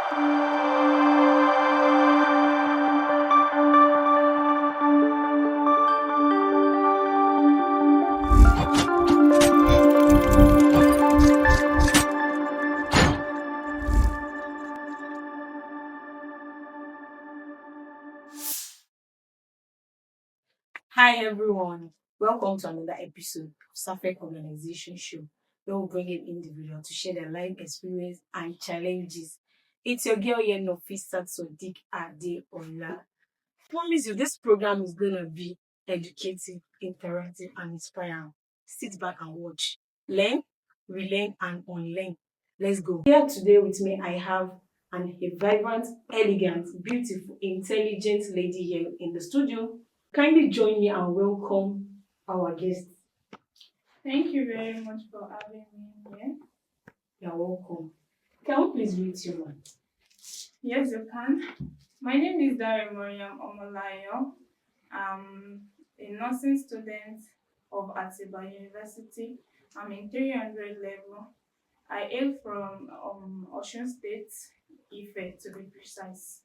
Hi everyone, welcome to another episode of Safek Organization Show, where we bring in individuals to share their life experience and challenges. It's your girl here, Nofisa Sodiq Adeola. Promise you, this program is gonna be educative, interactive, and inspiring. Sit back and watch, learn, relearn, and unlearn. Let's go. Here today with me, I have a vibrant, elegant, beautiful, intelligent lady here in the studio. Kindly join me and welcome our guest. Thank you very much for having me here. You're welcome. Can we please meet you, man? Yes, you can. My name is Dari Mariam Omolayo. I'm a nursing student of Atiba University. I'm in 300 level. I hail from Osun State, Ife to be precise.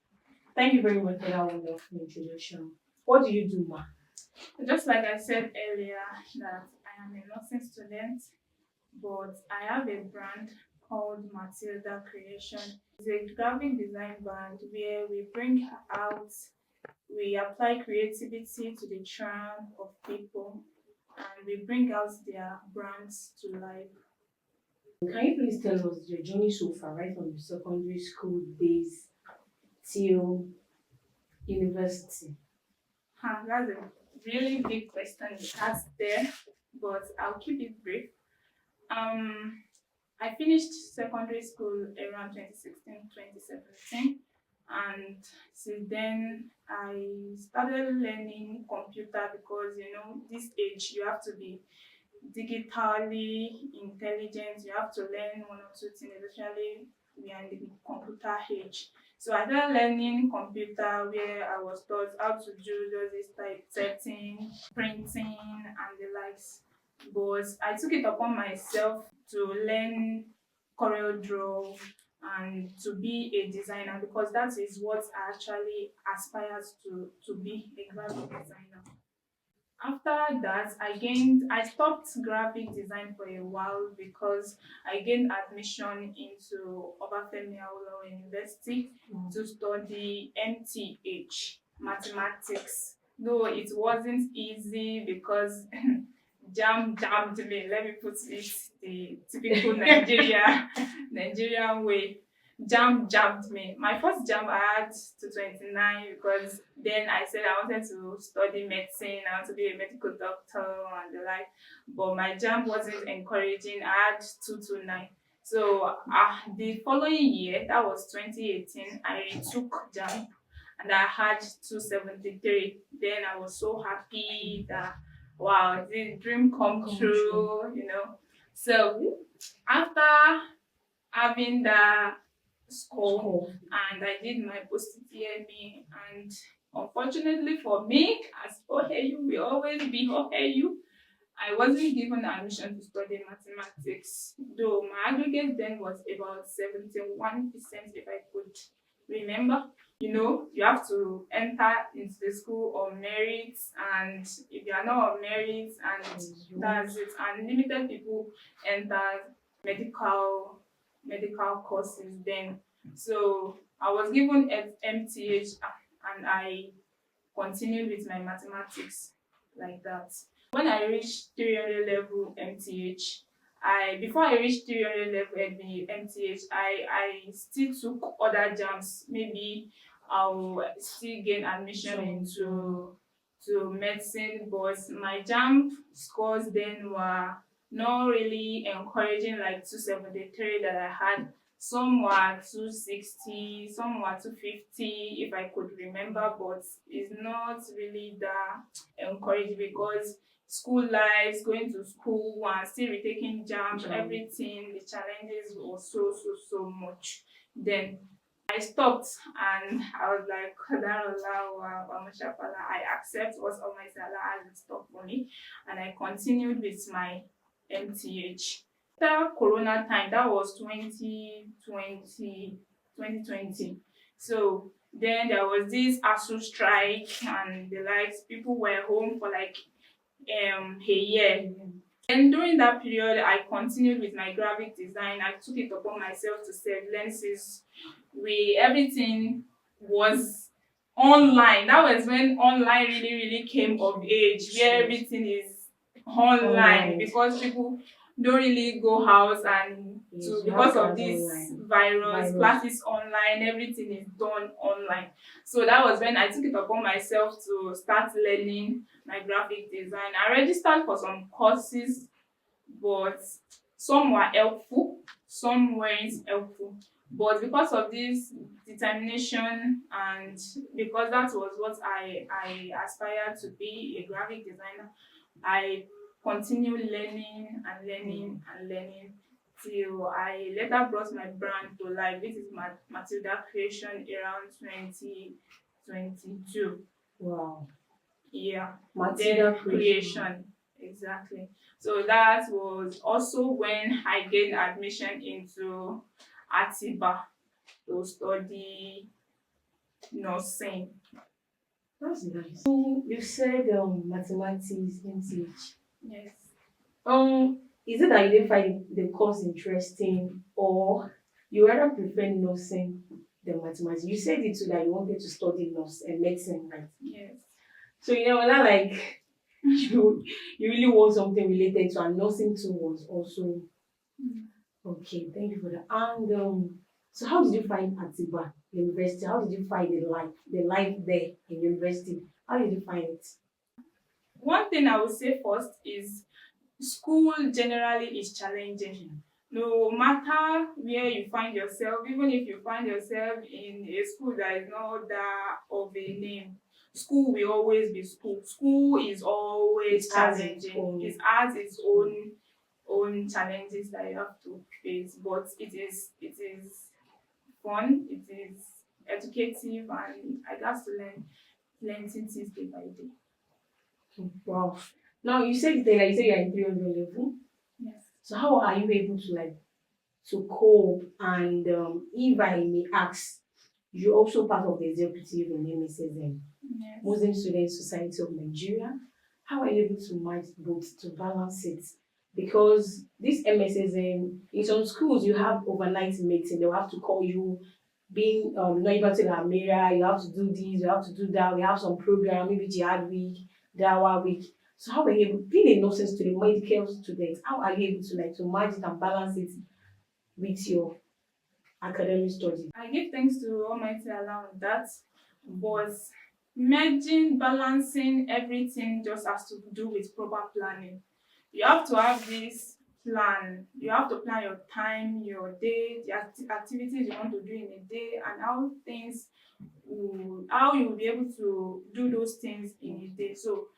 Thank you very much for that wonderful introduction. What do you do, ma? Just like I said earlier, that I am a nursing student, but I have a brand called Matilda Creation. It's a graphic design brand where we apply creativity to the charm of people and we bring out their brands to life. Can you please tell us your journey so far, right from the secondary school days till university? That's a really big question you asked there, but I'll keep it brief. Um, I finished secondary school around 2016, 2017, and since then I started learning computer because this age you have to be digitally intelligent, you have to learn one or two things, especially we are in the computer age. So I started learning computer where I was taught how to do just this typesetting, printing and the likes. But I took it upon myself to learn Corel Draw and to be a designer because that is what I actually aspires to be a graphic designer. After that, I stopped graphic design for a while because I gained admission into Obafemi Awolowo University to study MTH, mathematics. Though it wasn't easy because jam jammed me. Let me put it the typical Nigerian way. Jam jammed me. My first jam I had to 29 because then I said I wanted to study medicine, I want to be a medical doctor and the like. But my jam wasn't encouraging. I had 229. So the following year, that was 2018, I retook jam and I had 273. Then I was so happy that wow, the dream come true. So after having the score and I did my post TME and unfortunately for me, as OHU will always be OHU, I wasn't given admission to study mathematics, though my aggregate then was about 71% if I could remember. You have to enter into the school on merit, and if you are not on merit, and that's it. And limited people enter medical courses then. So I was given MTH and I continued with my mathematics like that. When I reached 300 level MTH, before I reached 300 level at the MTH, I still took other jams. Maybe I'll still gain admission into medicine, but my jam scores then were not really encouraging like 273 that I had. Some were 260, some were 250 if I could remember, but it's not really that encouraging because school lives, going to school and still retaking jams, everything, the challenges were so much. Then I stopped and I was like, I accept what's on my salary and stop for me. And I continued with my MTH. After Corona time, that was 2020, 2020. So then there was this ASU strike and the likes. People were home for like a year. And during that period, I continued with my graphic design. I took it upon myself to save lenses. Everything was online. That was when online really, really came of age, where everything is online because people don't really go house and because of this virus, classes online, everything is done online. So that was when I took it upon myself to start learning my graphic design. I registered for some courses, but some were helpful, some weren't helpful. But because of this determination and because that was what I aspired to be, a graphic designer, I continued learning and learning and learning till I later brought my brand to life. This is Matilda Creation around 2022. Wow. Yeah. Matilda Creation. Exactly. So that was also when I gained admission into Atiba to study nursing. That's nice. You said mathematics, English. Yes. Is it that you didn't find the course interesting, or you rather prefer nursing than mathematics? You said it too that you wanted to study nurse and medicine, right? Yes. So whether like you really want something related to, and nursing too was also okay. Thank you for that. And so how did you find Atiba University? How did you find the life there in university? How did you find it? One thing I would say first is school generally is challenging. No matter where you find yourself, even if you find yourself in a school that is not that of a name, school will always be school. School is always challenging. It has its own challenges that you have to face, but it is fun. It is educative, and I got to learn plenty things day by day. Wow. Now you said that you said you're in 300 level. Yes. So how are you able to to cope? And if I may ask, you're also part of the executive in MSSN, Yes. Muslim Student Society of Nigeria. How are you able to manage both to balance it? Because this MSSN, in some schools, you have overnight meeting. They'll have to call you, being not able to Amira, you have to do this, you have to do that. We have some program, maybe Jihad Week, Dawa Week. So how are you able, being a nursing student, medical student, how are you able to to manage it and balance it with your academic study? I give thanks to Almighty Allah on that, but merging, balancing everything just has to do with proper planning. You have to have this plan. You have to plan your time, your day, the activities you want to do in a day, and how you will be able to do those things in a day. So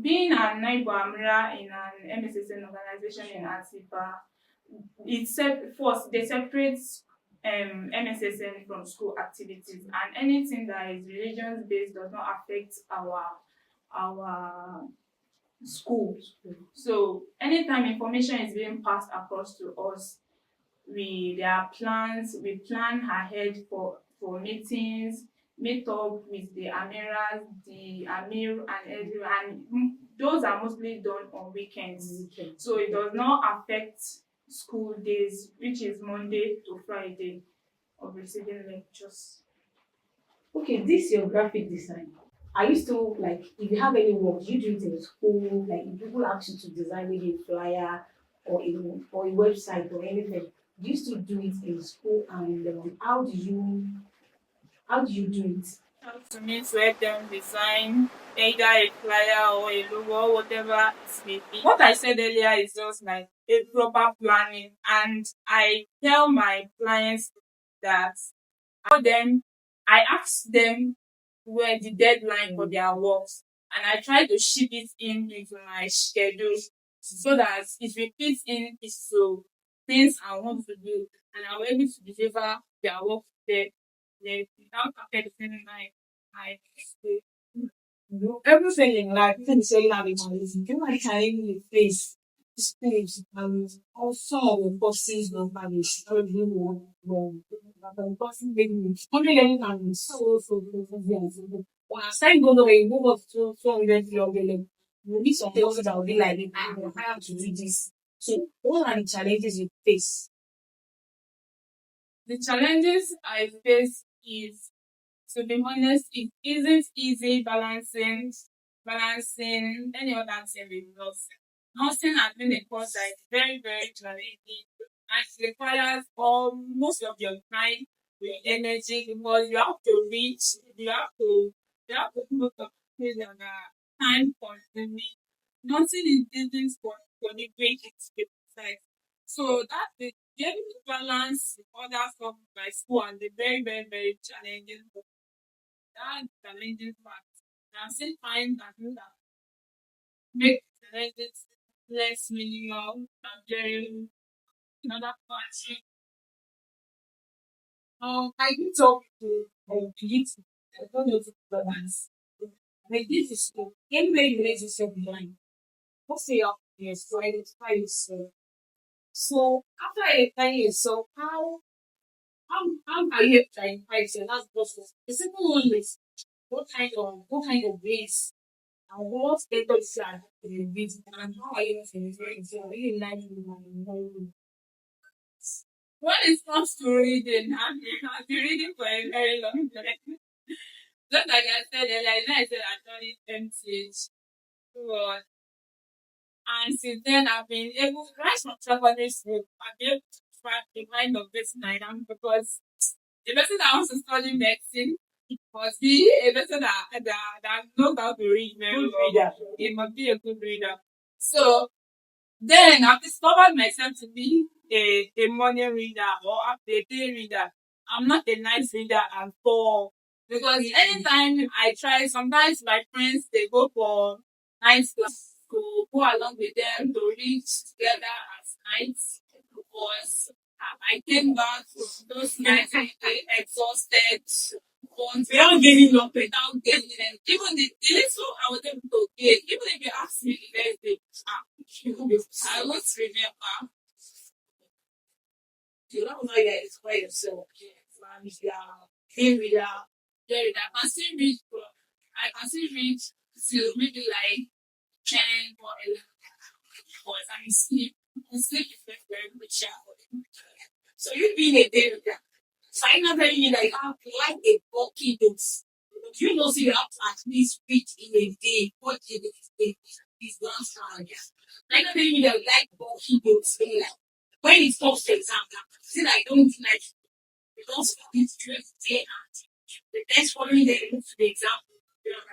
being a neighbor Amira in an MSSN organization in Atiba, first they separate MSSN from school activities, and anything that is religion based does not affect our school. So anytime information is being passed across to us, there are plans. We plan ahead for meetings, meet up with the Amiras, the Amir, and everyone. And those are mostly done on weekends, so it does not affect school days, which is Monday to Friday of receiving lectures. Okay, this your graphic design. Are you still if you have any work, do you do it in school? Like if people ask you to design maybe a flyer or a website or anything, do you still do it in school? And how do you do it? Help to me to help them design either a flyer or a logo or whatever it may be. What I said earlier is just like a proper planning, and I tell my clients that I ask them where the deadline for their works, and I try to ship it in into my schedule so that it will fit in into things I want to do, and I'm able to deliver their work there without affecting my stay. Everything in life, things in life is challenging. You know, challenging you face. stage or some of the courses normally struggling with person being only learning and so when I started going away, you move up to 200 level, you need some courses that will be like I have to do this. So what are the challenges you face? The challenges I face is, to be honest, it isn't easy balancing any other thing with nursing. Nursing has been a course that is very, very challenging and it requires all most of your time, your energy, because you have to put up things that are time consuming. Nursing is isn't for the great exercise. So that's the be able to balance the other stuff like school and the very, very, very challenging that challenging part. There are still times that you that make challenges less minimal and very in other parts. I do talk to kids. I don't know to balance. Like this is anybody relates yourself behind. What's the yes, to identify yourself. So after identifying yourself, how are you identify yourself? That's process. The simple one is what kind of ways and what status you are with and how are you celebrating? So are you learning and when it comes to reading, I've been reading for a very long time. Just like I said earlier, I said I studied MTH. But and since then I've been able to rise from secondary school. I've been able to track the mind of this night because the person that wants to study medicine must be a person that knows how to read very well. He must be a good reader. So then I've discovered myself to be a morning reader or a day reader. I'm not a night reader at all. Because anytime I try, sometimes my friends they go for night class to go along with them to read together at night because I came back from those nights exhausted, without getting up, without getting them. Even the little I was able to get, even if you ask me the next day, I won't remember. You don't know that it's by yourself. Man, if you are here with I can still read, I can still read till maybe like 10 or 11 hours and sleep. And sleep is very good shower. So you being a day reader. So I'm not telling you that you have like a bulky dose. You know, so you have to at least read in a day. What is one strong? I'm not telling you that you like bulky dose. When it comes to exam, see, I don't like because of this stress day and the next following day, I move to the exam. You know,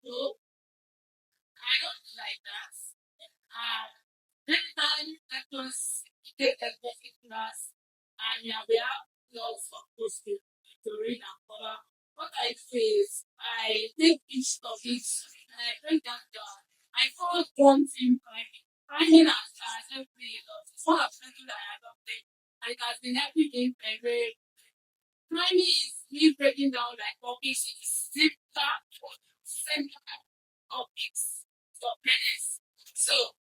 so I don't like that. Next time, let us take a coffee class and yeah, we have lots of books to read and cover. What I say is, I take each topic and I break that down. I follow one thing finding as every it's one of the things that I adopted. And it has been helping me very primary is me breaking down like topics in simpler simpler topics. So, so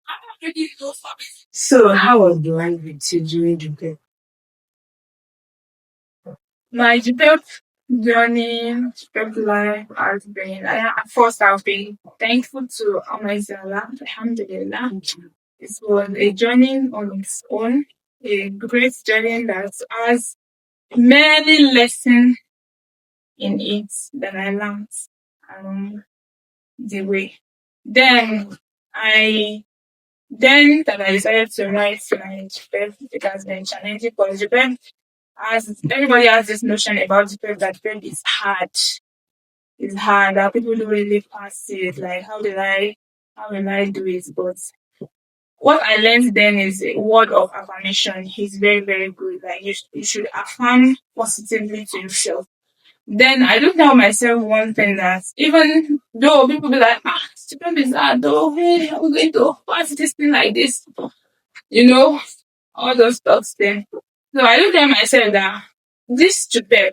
after breaking those topics. So how was the life with you during the my Japan journey, Japan life has been, first I've been thankful to Allah, Alhamdulillah. It was a journey on its own, a great journey that has many lessons in it that I learned along the way. Then I then that I decided to write my Japan, it has been challenging because Japan as everybody has this notion about Japan that Japan is hard. It's hard that people don't really pass it. Like how will I do it? But what I learned then is a word of affirmation. He's very, very good. Like you should affirm positively to yourself. Then I do tell myself one thing that even though people be like, Japan is hard though, hey, I'm going to pass this thing like this, you know, all those stuff then. So I do tell myself that this Japan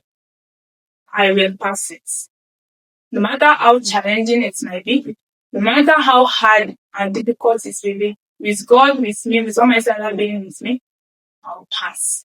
I will pass it. No matter how challenging it might be, no matter how hard and difficult it will be, with God with me, with all my other being with me, I'll pass.